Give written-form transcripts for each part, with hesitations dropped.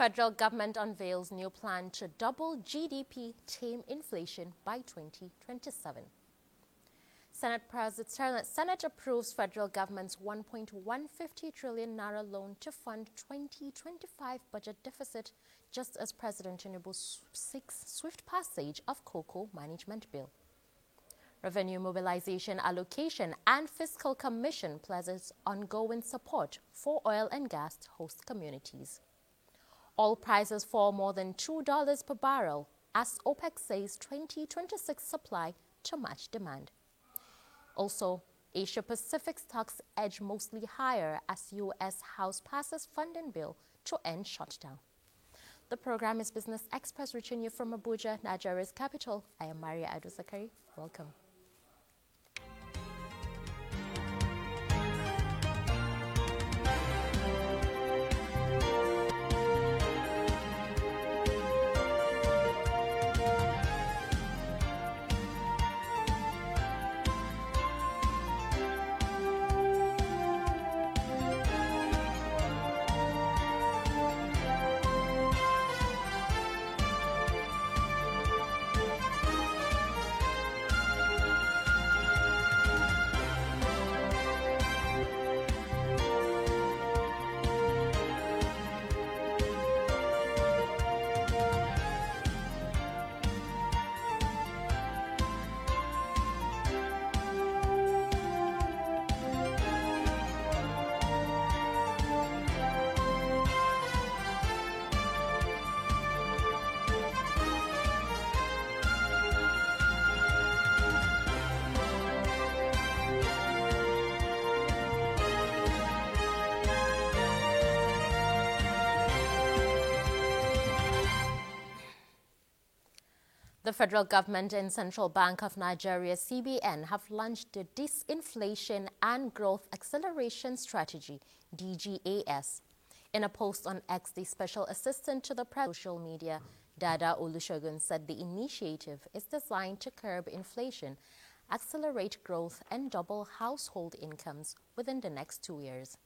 Federal government unveils new plan to double GDP, tame inflation by 2027. Senate approves federal government's 1.150 trillion naira loan to fund 2025 budget deficit, just as President Tinubu seeks swift passage of cocoa management bill. Revenue Mobilization Allocation and Fiscal Commission pledges ongoing support for oil and gas host communities. Oil prices fall more than $2 per barrel as OPEC says 2026 supply to match demand. Also, Asia-Pacific stocks edge mostly higher as U.S. House passes funding bill to end shutdown. The program is Business Express, reaching you from Abuja, Nigeria's capital. I am Maria Adu-Zakari. Welcome. The federal government and Central Bank of Nigeria, CBN, have launched the Disinflation and Growth Acceleration Strategy, DGAS. In a post on X, the Special Assistant to the President of Social Media, Dada Olusegun, said the initiative is designed to curb inflation, accelerate growth, and double household incomes within the next 2 years.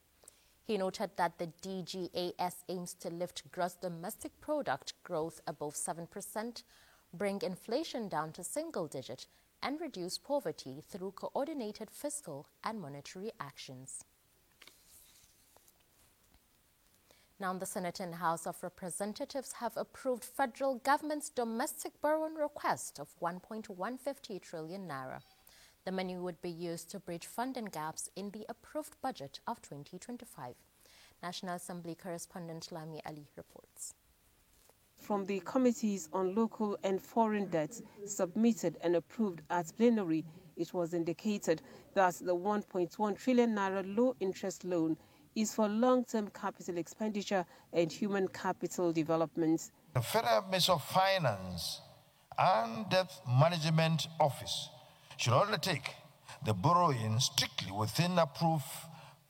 He noted that the DGAS aims to lift gross domestic product growth above 7%, bring inflation down to single digit, and reduce poverty through coordinated fiscal and monetary actions. Now, the Senate and House of Representatives have approved federal government's domestic borrowing request of 1.150 trillion naira. The money would be used to bridge funding gaps in the approved budget of 2025. National Assembly correspondent Lami Ali reports. From the Committees on Local and Foreign Debts submitted and approved at plenary, it was indicated that the 1.1 trillion naira low-interest loan is for long-term capital expenditure and human capital development. The Federal Ministry of Finance and Debt Management Office should undertake the borrowing strictly within approved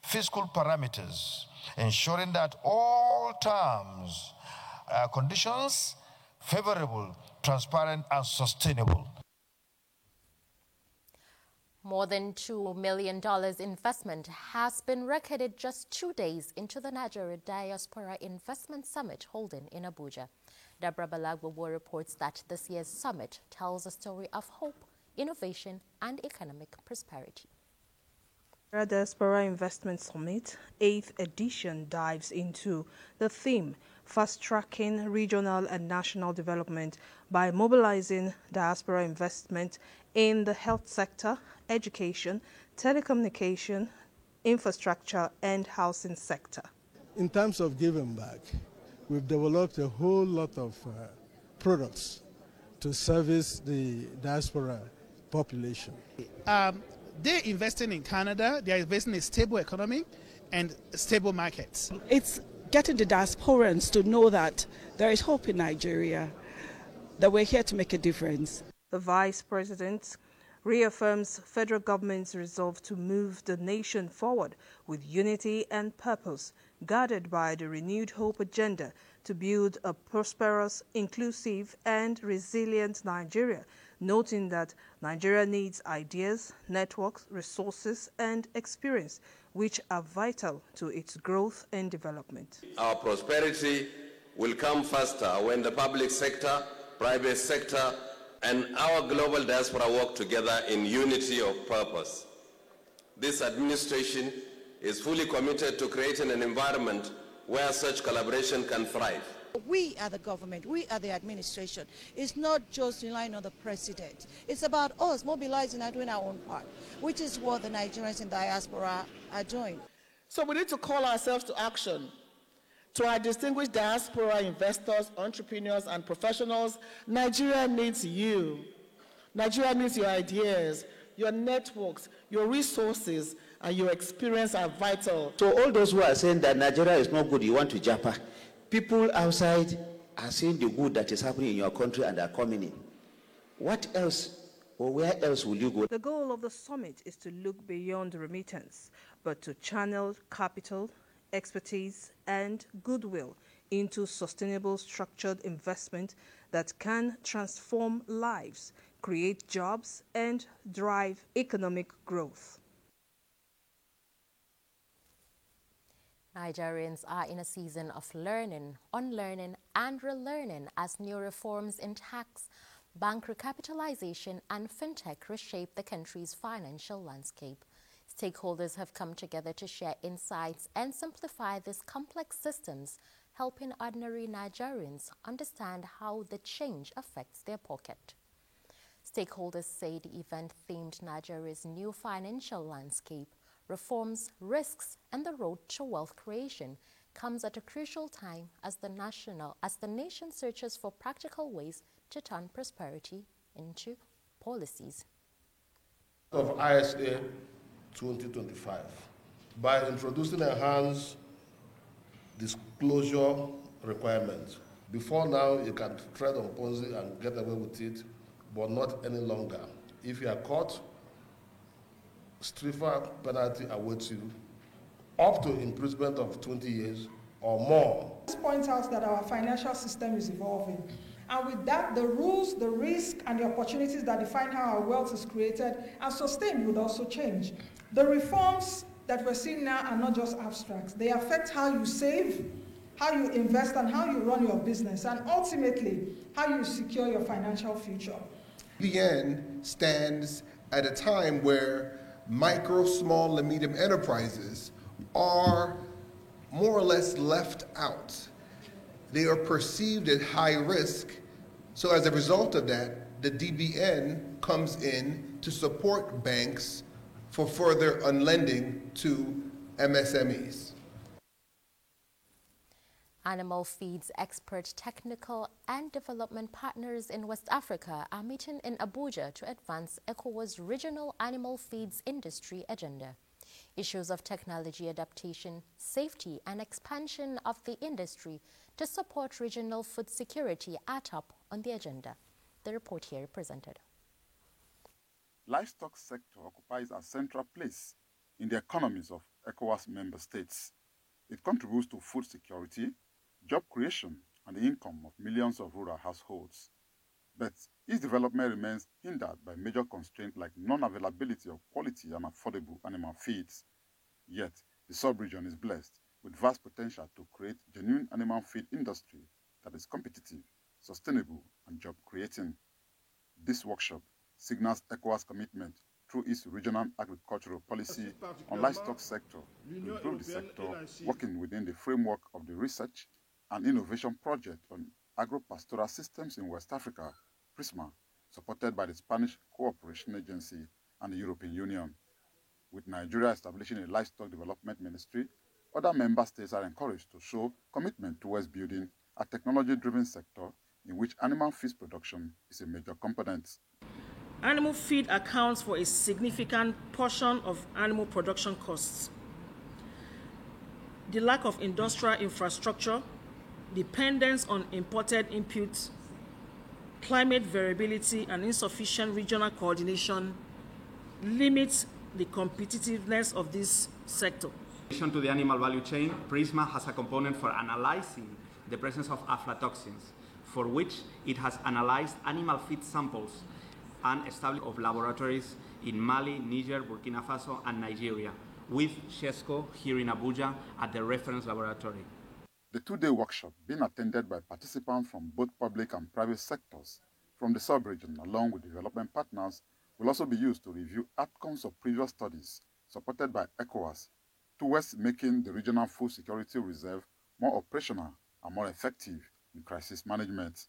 fiscal parameters, ensuring that all terms conditions favorable, transparent, and sustainable. More than $2 million investment has been recorded just 2 days into the Nigeria Diaspora Investment Summit holding in Abuja. Deborah Balagbobo reports that this year's summit tells a story of hope, innovation, and economic prosperity. The Diaspora Investment Summit, 8th edition, dives into the theme fast-tracking regional and national development by mobilizing diaspora investment in the health sector, education, telecommunication, infrastructure, and housing sector. In terms of giving back, we've developed a whole lot of products to service the diaspora population. They're investing in Canada, they're investing in a stable economy and stable markets. It's getting the diasporans to know that there is hope in Nigeria, that we're here to make a difference. The Vice President reaffirms federal government's resolve to move the nation forward with unity and purpose, guided by the renewed hope agenda to build a prosperous, inclusive, and resilient Nigeria, noting that Nigeria needs ideas, networks, resources, and experience, which are vital to its growth and development. Our prosperity will come faster when the public sector, private sector, and our global diaspora work together in unity of purpose. This administration is fully committed to creating an environment where such collaboration can thrive. We are the government, we are the administration. It's not just relying on the president. It's about us mobilizing and doing our own part, which is what the Nigerians in diaspora are doing. So we need to call ourselves to action. To our distinguished diaspora investors, entrepreneurs, and professionals, Nigeria needs you. Nigeria needs your ideas, your networks, your resources, and your experience are vital. So all those who are saying that Nigeria is not good, you want to japa. People outside are seeing the good that is happening in your country and are coming in. What else or where else will you go? The goal of the summit is to look beyond remittance, but to channel capital, expertise, and goodwill into sustainable structured investment that can transform lives, create jobs, and drive economic growth. Nigerians are in a season of learning, unlearning, and relearning as new reforms in tax, bank recapitalization, and fintech reshape the country's financial landscape. Stakeholders have come together to share insights and simplify these complex systems, helping ordinary Nigerians understand how the change affects their pocket. Stakeholders say the event themed Nigeria's new financial landscape, reforms, risks, and the road to wealth creation comes at a crucial time as the nation searches for practical ways to turn prosperity into policies. Of ISA 2025 by introducing enhanced disclosure requirements. Before now, you can tread on Ponzi and get away with it, but not any longer. If you are caught, stiffer penalty awaits you, up to imprisonment of 20 years or more. This points out that our financial system is evolving. And with that, the rules, the risk, and the opportunities that define how our wealth is created and sustained would also change. The reforms that we're seeing now are not just abstracts. They affect how you save, how you invest, and how you run your business, and ultimately, how you secure your financial future. BN stands at a time where micro, small, and medium enterprises are more or less left out. They are perceived at high risk, so as a result of that, the DBN comes in to support banks for further unlending to MSMEs. Animal feeds expert, technical, and development partners in West Africa are meeting in Abuja to advance ECOWAS regional animal feeds industry agenda. Issues of technology adaptation, safety, and expansion of the industry to support regional food security are top on the agenda. The report here presented. Livestock sector occupies a central place in the economies of ECOWAS member states. It contributes to food security, job creation, and the income of millions of rural households. But its development remains hindered by major constraints like non-availability of quality and affordable animal feeds. Yet, the sub-region is blessed with vast potential to create genuine animal feed industry that is competitive, sustainable, and job-creating. This workshop signals ECOWAS' commitment through its regional agricultural policy on livestock sector to improve the sector, working within the framework of the research and innovation project on agro-pastoral systems in West Africa, PRISMA, supported by the Spanish Cooperation Agency and the European Union. With Nigeria establishing a livestock development ministry, other member states are encouraged to show commitment towards building a technology-driven sector in which animal feed production is a major component. Animal feed accounts for a significant portion of animal production costs. The lack of industrial infrastructure, dependence on imported inputs, climate variability, and insufficient regional coordination limits the competitiveness of this sector. In addition to the animal value chain, PRISMA has a component for analyzing the presence of aflatoxins, for which it has analyzed animal feed samples and established of laboratories in Mali, Niger, Burkina Faso, and Nigeria, with SHESCO here in Abuja at the reference laboratory. The two-day workshop, being attended by participants from both public and private sectors from the sub-region along with development partners, will also be used to review outcomes of previous studies supported by ECOWAS towards making the regional food security reserve more operational and more effective in crisis management.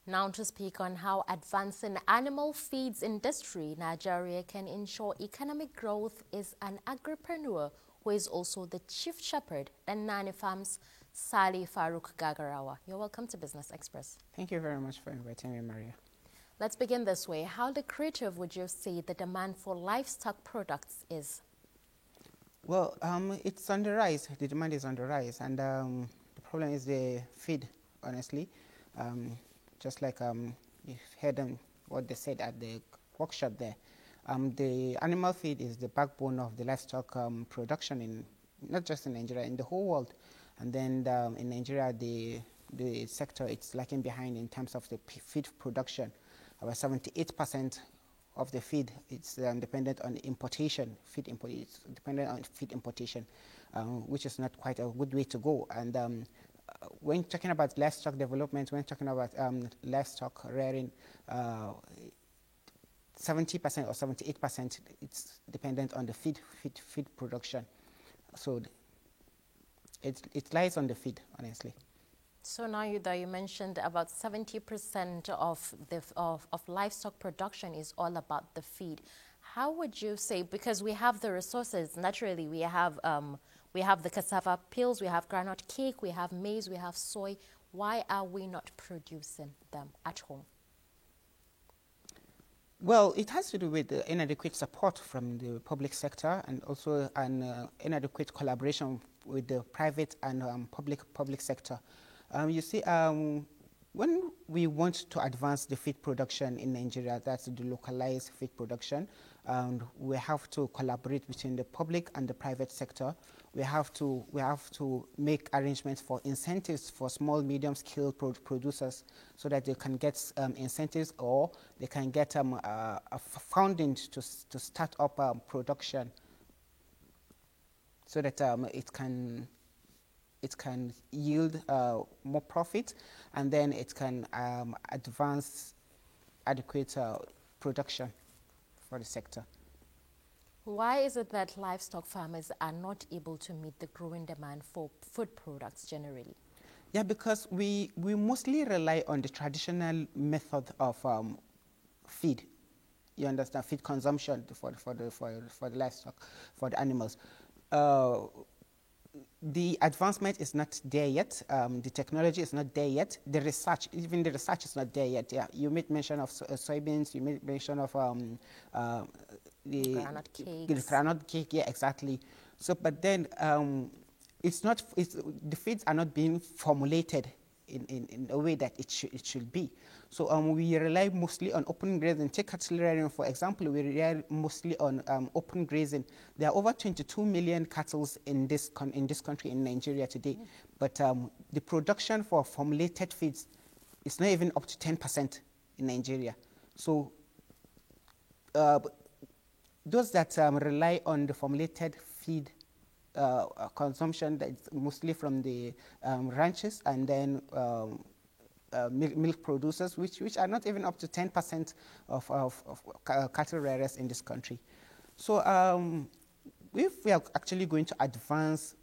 Now to speak on how advancing animal feeds industry Nigeria can ensure economic growth is an agripreneur who is also the chief shepherd at Nani Farms, Sali Farouk Gagarawa. You're welcome to Business Express. Thank you very much for inviting me, Maria. Let's begin this way. How lucrative would you say the demand for livestock products is? Well, it's on the rise. The demand is on the rise, and the problem is the feed, honestly. Just like you've heard what they said at the workshop there. The animal feed is the backbone of the livestock production in not just in Nigeria, in the whole world. And then in Nigeria, the sector it's lagging behind in terms of the feed production. About 78% of the feed it's dependent on importation. It's dependent on feed importation, which is not quite a good way to go. And when talking about livestock development, when talking about livestock rearing, 70% or 78% it's dependent on the feed production. So it lies on the feed, honestly. So now you mentioned about 70% of livestock production is all about the feed. How would you say, because we have the resources, naturally we have the cassava peels, we have groundnut cake, we have maize, we have soy. Why are we not producing them at home? Well, it has to do with the inadequate support from the public sector and also an inadequate collaboration with the private and public sector. You see, when we want to advance the feed production in Nigeria, that's the localized feed production, we have to collaborate between the public and the private sector. We have to make arrangements for incentives for small, medium-scale producers so that they can get incentives or they can get a funding to start up production so that it can yield more profit, and then it can advance adequate production for the sector. Why is it that livestock farmers are not able to meet the growing demand for food products generally? Yeah, because we mostly rely on the traditional method of feed. You understand, feed consumption for the livestock, for the animals. The advancement is not there yet. The technology is not there yet. The research is not there yet. Yeah, you made mention of soybeans. You made mention of the groundnut cake. Yeah, exactly. So, but then the feeds are not being formulated in a way that it should be. So we rely mostly on open grazing. Take cattle rearing, for example, we rely mostly on open grazing. There are over 22 million cattle in this country, in Nigeria today, but the production for formulated feeds is not even up to 10% in Nigeria. So those that rely on the formulated feed consumption, that's mostly from the ranches and then milk producers, which are not even up to 10% of cattle rearers in this country. So if we are actually going to advance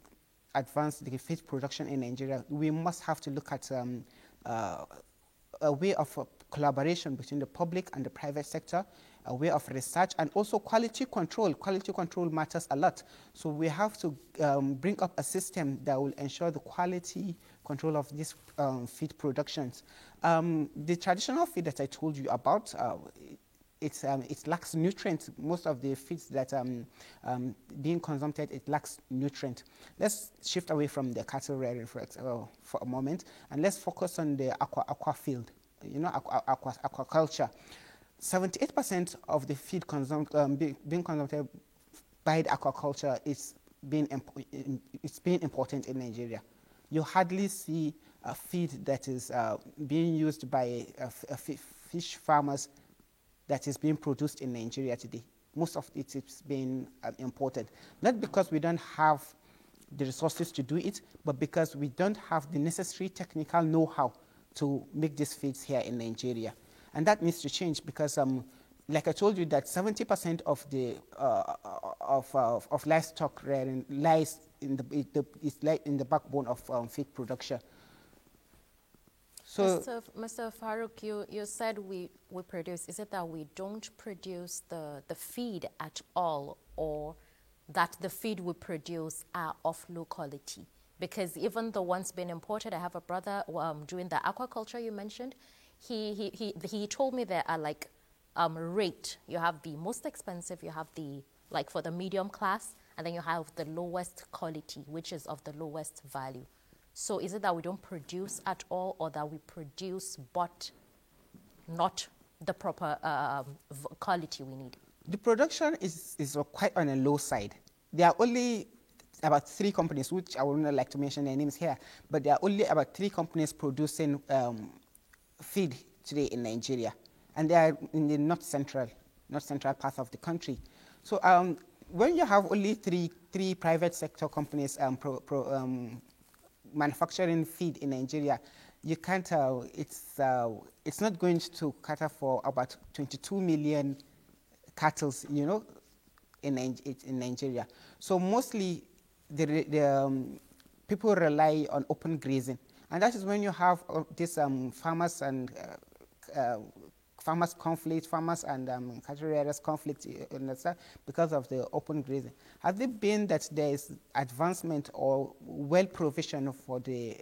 the feed production in Nigeria, we must have to look at a way of collaboration between the public and the private sector, a way of research, and also quality control. Quality control matters a lot. So we have to bring up a system that will ensure the quality control of these feed productions. The traditional feed that I told you about, it lacks nutrients. Most of the feeds that being consumed, it lacks nutrient. Let's shift away from the cattle rearing for a moment, and let's focus on the aqua field. Aquaculture. 78% of the feed being consumed by the aquaculture is being important in Nigeria. You hardly see a feed that is being used by fish farmers that is being produced in Nigeria today. Most of it is being imported. Not because we don't have the resources to do it, but because we don't have the necessary technical know-how to make these feeds here in Nigeria. And that needs to change because, like I told you, that 70% of the of livestock rearing lies in the backbone of feed production. So, Mr. Farouk, you said we produce. Is it that we don't produce the feed at all, or that the feed we produce are of low quality? Because even the ones being imported, I have a brother doing the aquaculture you mentioned. He told me there are like rate. You have the most expensive, you have the like for the medium class, and then you have the lowest quality, which is of the lowest value. So is it that we don't produce at all, or that we produce but not the proper quality we need? The production is quite on a low side. There are only about 3 companies, which I would not like to mention their names here, but there are only about 3 companies producing feed today in Nigeria, and they are in the north central part of the country. So when you have only three private sector companies manufacturing feed in Nigeria, you can't. It's not going to cater for about 22 million cattle, you know, in Nigeria. So mostly the people rely on open grazing, and that is when you have this farmers and cattle rearers conflict because of the open grazing. Has it been that there is advancement or well provision for the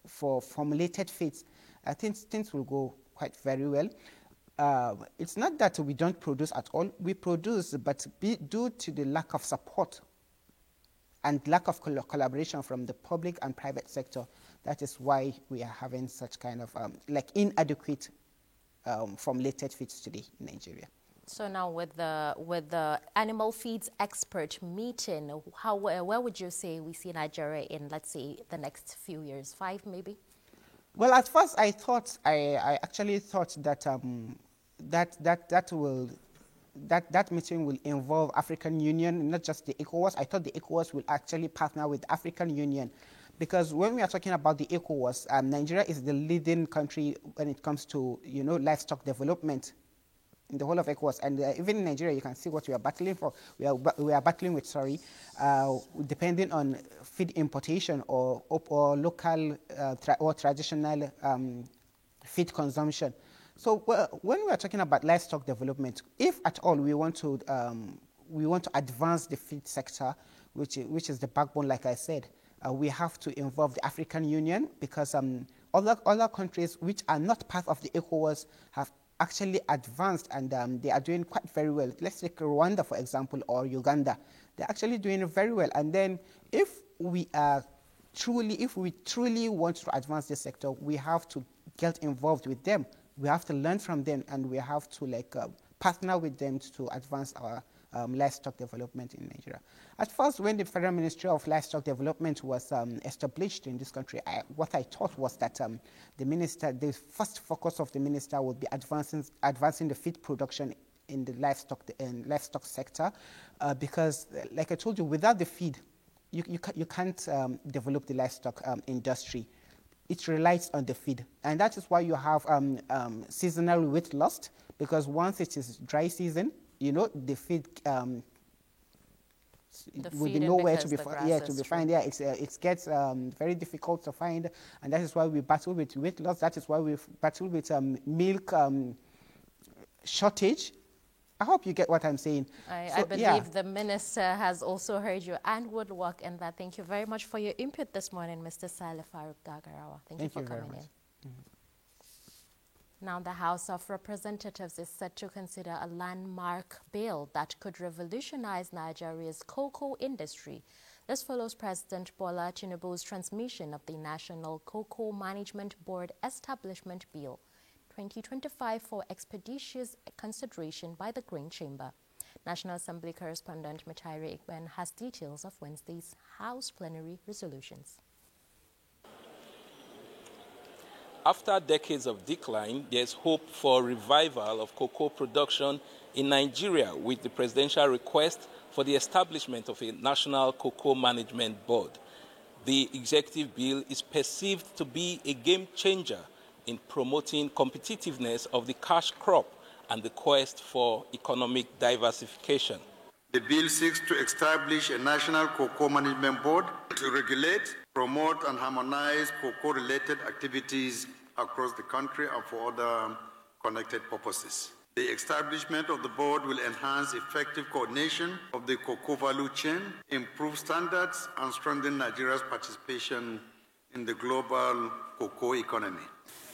for formulated feeds? I think things will go quite very well. It's not that we don't produce at all. We produce, but due to the lack of support and lack of collaboration from the public and private sector, that is why we are having such kind of like inadequate formulated feeds today in Nigeria. So now with the animal feeds expert meeting, where would you say we see Nigeria in, let's say, the next few years, 5 maybe? Well, at first I actually thought that that meeting will involve African Union, not just the ECOWAS. I thought the ECOWAS will actually partner with the African Union, because when we are talking about the ECOWAS, Nigeria is the leading country when it comes to, you know, livestock development in the whole of ECOWAS. And even in Nigeria, you can see what we are battling for. We are battling with, depending on feed importation or local or traditional feed consumption. So when we are talking about livestock development, if at all we want to advance the feed sector, which is the backbone, like I said, we have to involve the African Union, because other countries which are not part of the ECOWAS have actually advanced, and they are doing quite very well. Let's take Rwanda, for example, or Uganda. They're actually doing very well. And then if we truly want to advance this sector, we have to get involved with them. We have to learn from them, and we have to partner with them to advance our livestock development in Nigeria. At first, when the Federal Ministry of Livestock Development was established in this country, what I thought was that the first focus of the minister would be advancing the feed production in the livestock sector, because, like I told you, without the feed, you can't develop the livestock industry. It relies on the feed, and that is why you have seasonal weight loss, because once it is dry season, you know, the feed will be nowhere to be found. Yeah, it gets very difficult to find, and that is why we battle with weight loss. That is why we battle with milk shortage. I hope you get what I'm saying. I believe the minister has also heard you and would work in that. Thank you very much for your input this morning, Mr. Saleh Farouk Gagarawa. Thank you for coming in. Now, the House of Representatives is set to consider a landmark bill that could revolutionize Nigeria's cocoa industry. This follows President Bola Tinubu's transmission of the National Cocoa Management Board Establishment Bill 2025 for expeditious consideration by the Green Chamber. National Assembly correspondent Mitairi Ikben has details of Wednesday's House plenary resolutions. After decades of decline, there's hope for revival of cocoa production in Nigeria, with the presidential request for the establishment of a National Cocoa Management Board. The executive bill is perceived to be a game changer in promoting competitiveness of the cash crop and the quest for economic diversification. The bill seeks to establish a National Cocoa Management Board to regulate, promote, and harmonize cocoa-related activities across the country and for other connected purposes. The establishment of the board will enhance effective coordination of the cocoa value chain, improve standards, and strengthen Nigeria's participation in the global cocoa economy.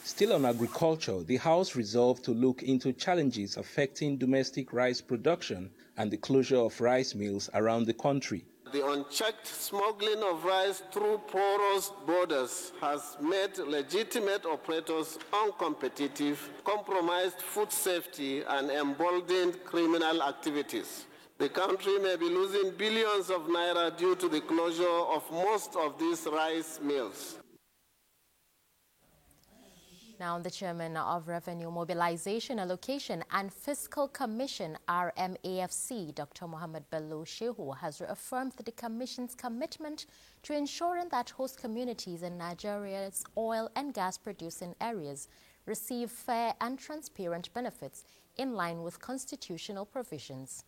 Still on agriculture, the House resolved to look into challenges affecting domestic rice production and the closure of rice mills around the country. The unchecked smuggling of rice through porous borders has made legitimate operators uncompetitive, compromised food safety, and emboldened criminal activities. The country may be losing billions of naira due to the closure of most of these rice mills. Now, the chairman of Revenue Mobilization, Allocation and Fiscal Commission, RMAFC, Dr. Mohammed Bello Shehu, has reaffirmed the commission's commitment to ensuring that host communities in Nigeria's oil and gas producing areas receive fair and transparent benefits in line with constitutional provisions.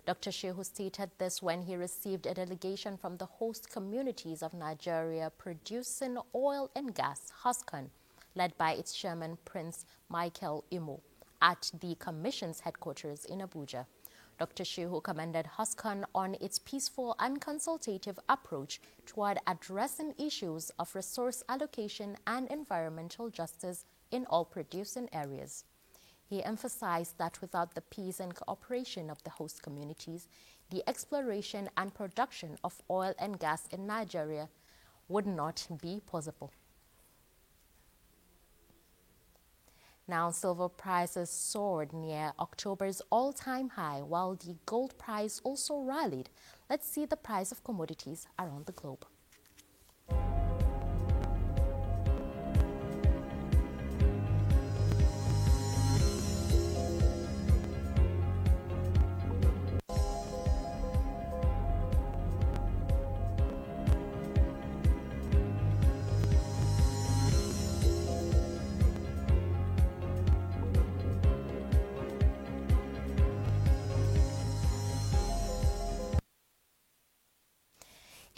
Dr. Shehu stated this when he received a delegation from the host communities of Nigeria producing oil and gas, HOSCON, led by its chairman, Prince Michael Imo, at the Commission's headquarters in Abuja. Dr. Shehu commended HOSCON on its peaceful and consultative approach toward addressing issues of resource allocation and environmental justice in all producing areas. He emphasized that without the peace and cooperation of the host communities, the exploration and production of oil and gas in Nigeria would not be possible. Now, silver prices soared near October's all-time high, while the gold price also rallied. Let's see the price of commodities around the globe.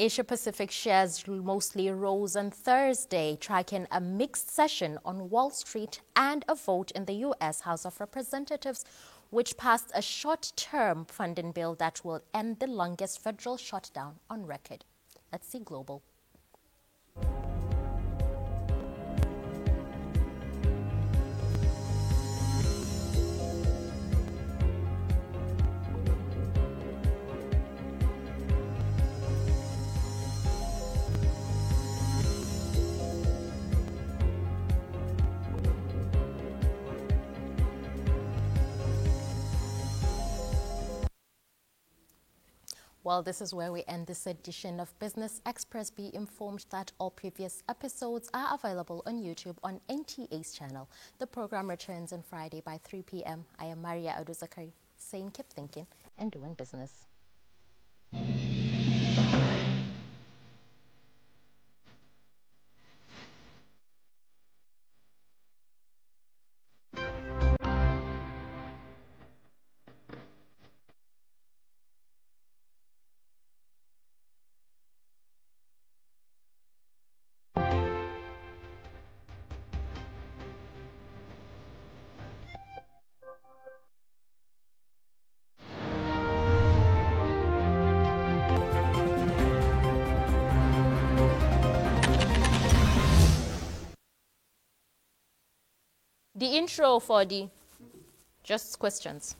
Asia-Pacific shares mostly rose on Thursday, tracking a mixed session on Wall Street and a vote in the U.S. House of Representatives, which passed a short-term funding bill that will end the longest federal shutdown on record. Let's see global. Well, this is where we end this edition of Business Express. Be informed that all previous episodes are available on YouTube on NTA's channel. The program returns on Friday by 3 p.m. I am Maria Oduzakari, saying keep thinking and doing business. The intro for the just questions.